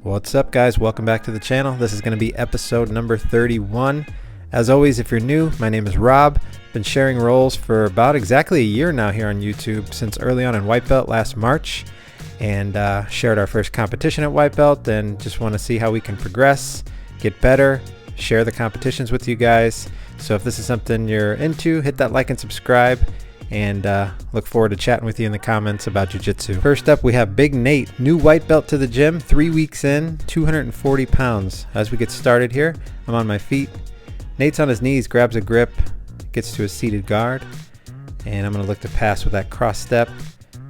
What's up, guys? Welcome back to the channel. This is going to be episode number 31. As always, if you're new, my name is Rob. Been sharing rolls for about exactly a year now here on YouTube, since early on in White Belt last March, and shared our first competition at White Belt, and just want to see how we can progress, get better, share the competitions with you guys. So if this is something you're into, hit that like and subscribe, and look forward to chatting with you in the comments about jiu-jitsu. First up, we have Big Nate, new white belt to the gym, 3 weeks in, 240 pounds. As we get started here, I'm on my feet. Nate's on his knees, grabs a grip, gets to a seated guard, and I'm going to look to pass with that cross step.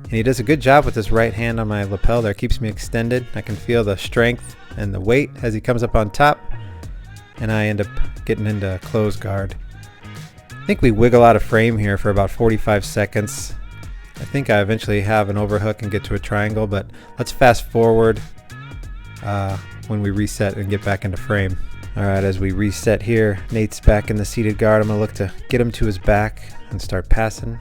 And he does a good job with his right hand on my lapel there, keeps me extended. I can feel the strength and the weight as he comes up on top, and I end up getting into closed guard. I think we wiggle out of frame here for about 45 seconds. I think I eventually have an overhook and get to a triangle, but let's fast forward when we reset and get back into frame. Alright, as we reset here, Nate's back in the seated guard. I'm going to look to get him to his back and start passing.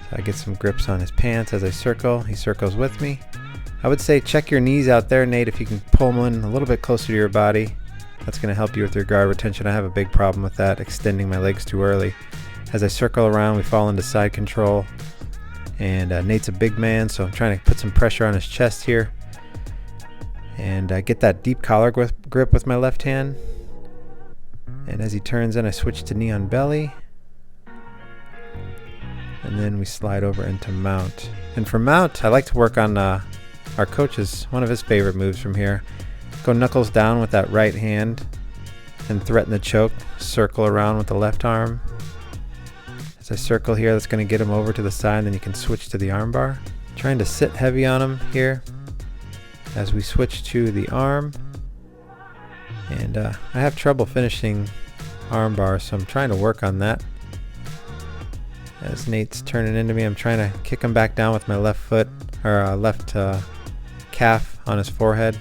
So I get some grips on his pants as I circle. He circles with me. I would say check your knees out there, Nate, if you can pull them in a little bit closer to your body. That's going to help you with your guard retention. I have a big problem with that, extending my legs too early. As I circle around, we fall into side control. And Nate's a big man, so I'm trying to put some pressure on his chest here. And I get that deep collar grip with my left hand. And as he turns in, I switch to knee on belly. And then we slide over into mount. And for mount, I like to work on our coach's, one of his favorite moves from here. Go knuckles down with that right hand and threaten the choke. Circle around with the left arm. As I circle here, that's going to get him over to the side, and then you can switch to the arm bar. Trying to sit heavy on him here as we switch to the arm. And I have trouble finishing arm bar, so I'm trying to work on that. As Nate's turning into me, I'm trying to kick him back down with my left foot, or left calf on his forehead.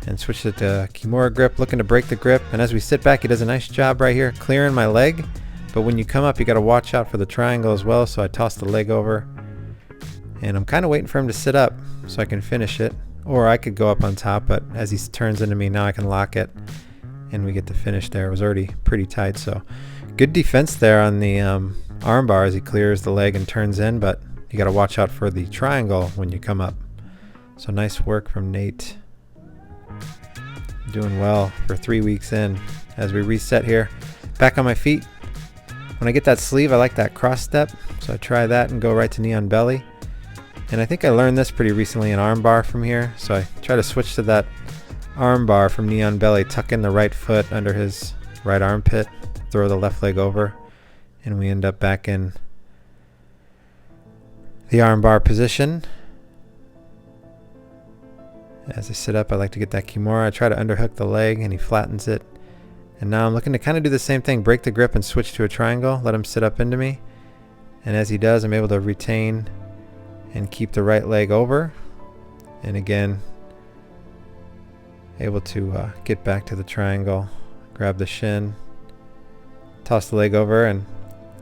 And switch it to Kimura grip, looking to break the grip. And as we sit back, he does a nice job right here clearing my leg. But when you come up, you got to watch out for the triangle as well. So I toss the leg over. And I'm kind of waiting for him to sit up so I can finish it. Or I could go up on top, but as he turns into me, now I can lock it. And we get the finish there. It was already pretty tight. So good defense there on the arm bar as he clears the leg and turns in. But you got to watch out for the triangle when you come up. So nice work from Nate. Doing well for 3 weeks in. As we reset here, back on my feet. When I get that sleeve, I like that cross step, so I try that and go right to knee on belly. And I think I learned this pretty recently in arm bar from here, so I try to switch to that arm bar from knee on belly, tuck in the right foot under his right armpit, throw the left leg over, and we end up back in the arm bar position. As I sit up, I like to get that Kimura. I try to underhook the leg, and he flattens it. And now I'm looking to kind of do the same thing, break the grip and switch to a triangle, let him sit up into me. And as he does, I'm able to retain and keep the right leg over. And again, able to get back to the triangle, grab the shin, toss the leg over. And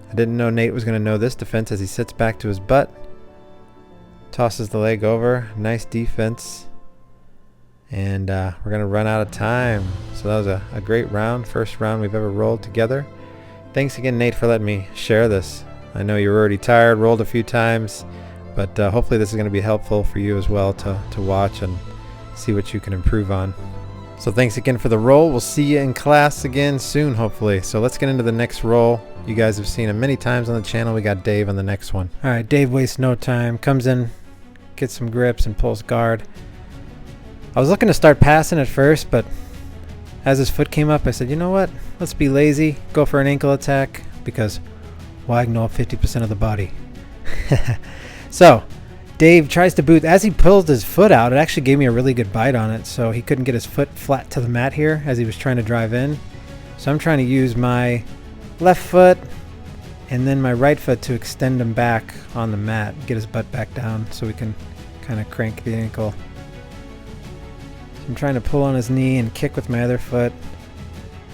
I didn't know Nate was going to know this defense as he sits back to his butt, tosses the leg over. Nice defense. And we're going to run out of time. So that was a great round, first round we've ever rolled together. Thanks again, Nate, for letting me share this. I know you're already tired, rolled a few times, but hopefully this is going to be helpful for you as well to watch and see what you can improve on. So thanks again for the roll. We'll see you in class again soon, hopefully. So let's get into the next roll. You guys have seen him many times on the channel. We got Dave on the next one. All right, Dave wastes no time. Comes in, gets some grips, and pulls guard. I was looking to start passing at first, but as his foot came up, I said, you know what? Let's be lazy, go for an ankle attack, because why ignore 50% of the body? So Dave tries to boot. As he pulled his foot out, it actually gave me a really good bite on it, so he couldn't get his foot flat to the mat here as he was trying to drive in. So I'm trying to use my left foot and then my right foot to extend him back on the mat, get his butt back down so we can kind of crank the ankle. I'm trying to pull on his knee and kick with my other foot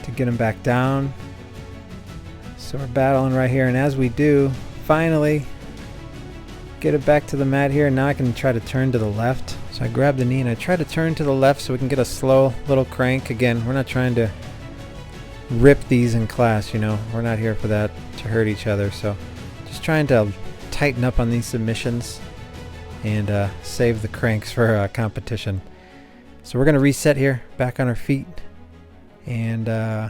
to get him back down. So we're battling right here, and as we do, finally get it back to the mat here. Now I can try to turn to the left So I grab the knee and I try to turn to the left so we can get a slow little crank. Again, we're not trying to rip these in class, you know. We're not here for that, to hurt each other. So just trying to tighten up on these submissions and save the cranks for competition. So we're going to reset here, back on our feet. And I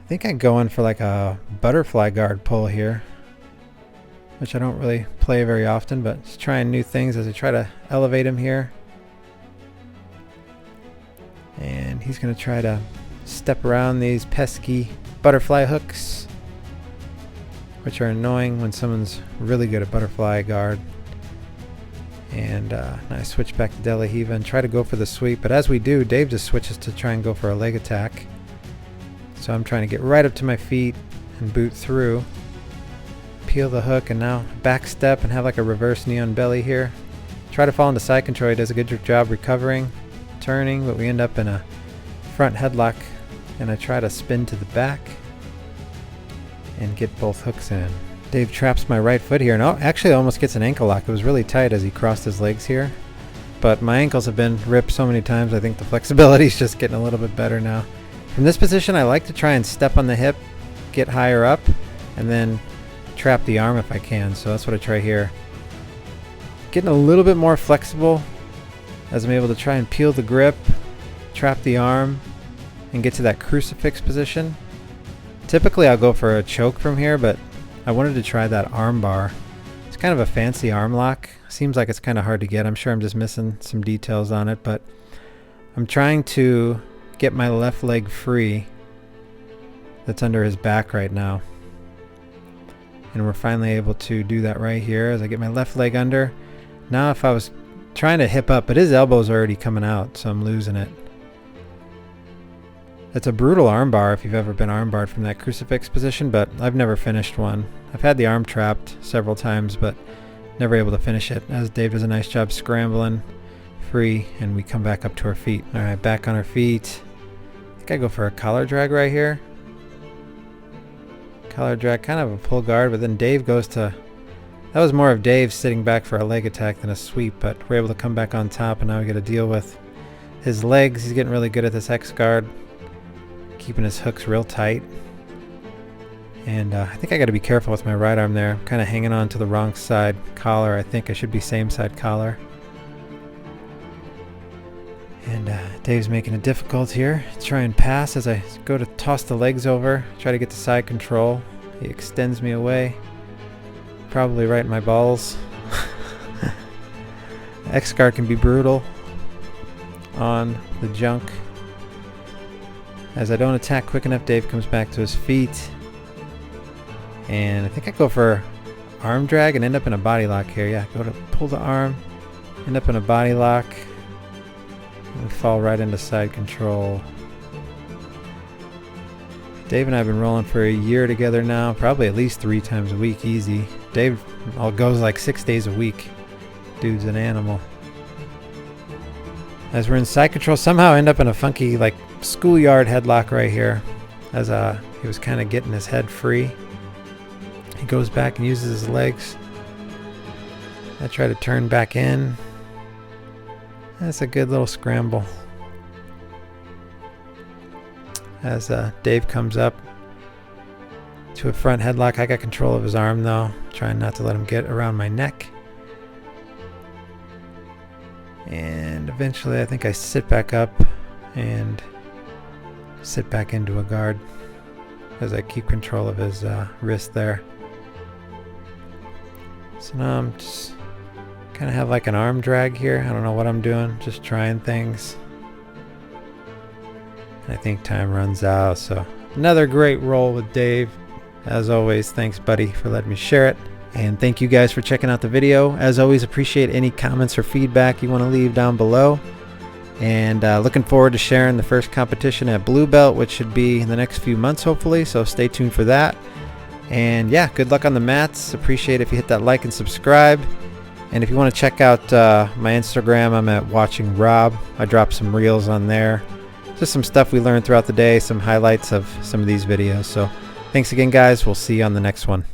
think I go in for like a butterfly guard pull here, which I don't really play very often, but just trying new things as I try to elevate him here. And he's going to try to step around these pesky butterfly hooks, which are annoying when someone's really good at butterfly guard. And I switch back to De La Riva and try to go for the sweep, but as we do, Dave just switches to try and go for a leg attack. So I'm trying to get right up to my feet and boot through, peel the hook, and now back step and have like a reverse knee on belly here. Try to fall into side control. He does a good job recovering, turning, but we end up in a front headlock, and I try to spin to the back and get both hooks in. Dave traps my right foot here, and actually almost gets an ankle lock. It was really tight as he crossed his legs here, but my ankles have been ripped so many times, I think the flexibility is just getting a little bit better now. From this position, I like to try and step on the hip, get higher up, and then trap the arm if I can. So that's what I try here. Getting a little bit more flexible as I'm able to try and peel the grip, trap the arm, and get to that crucifix position. Typically I'll go for a choke from here, but I wanted to try that arm bar. It's kind of a fancy arm lock. Seems like it's kind of hard to get. I'm sure I'm just missing some details on it, but I'm trying to get my left leg free that's under his back right now. And we're finally able to do that right here as I get my left leg under. Now if I was trying to hip up, but his elbow's already coming out, so I'm losing it. It's a brutal arm bar if you've ever been arm barred from that crucifix position, but I've never finished one. I've had the arm trapped several times, but never able to finish it, as Dave does a nice job scrambling free, and we come back up to our feet. All right, back on our feet. I think I go for a collar drag right here. Collar drag, kind of a pull guard, but then Dave goes to... That was more of Dave sitting back for a leg attack than a sweep, but we're able to come back on top, and now we got to deal with his legs. He's getting really good at this Hex guard, keeping his hooks real tight. And I think I got to be careful with my right arm there. I'm kind of hanging on to the wrong side collar. I think I should be same side collar. And Dave's making it difficult here. Try and pass as I go to toss the legs over, try to get to side control. He extends me away, probably right in my balls. X guard can be brutal on the junk. As I don't attack quick enough, Dave comes back to his feet. And I think I go for arm drag and end up in a body lock here. Yeah, go to pull the arm, end up in a body lock. And we fall right into side control. Dave and I have been rolling for a year together now, probably at least 3 times a week, easy. Dave goes like 6 days a week. Dude's an animal. As we're in side control, somehow end up in a funky like schoolyard headlock right here, as he was kind of getting his head free. He goes back and uses his legs. I try to turn back in. That's a good little scramble. As Dave comes up to a front headlock, I got control of his arm though, trying not to let him get around my neck. And eventually I think I sit back up and sit back into a guard as I keep control of his wrist there. So now I'm just kind of have like an arm drag here. I don't know what I'm doing, just trying things. And I think time runs out, so another great roll with Dave. As always, thanks buddy for letting me share it. And thank you guys for checking out the video. As always, appreciate any comments or feedback you want to leave down below. And looking forward to sharing the first competition at Blue Belt, which should be in the next few months hopefully, so stay tuned for that. And yeah, good luck on the mats. Appreciate if you hit that like and subscribe. And if you want to check out my Instagram, I'm at Watching Rob. I drop some reels on there. Just some stuff we learned throughout the day, some highlights of some of these videos. So thanks again guys, we'll see you on the next one.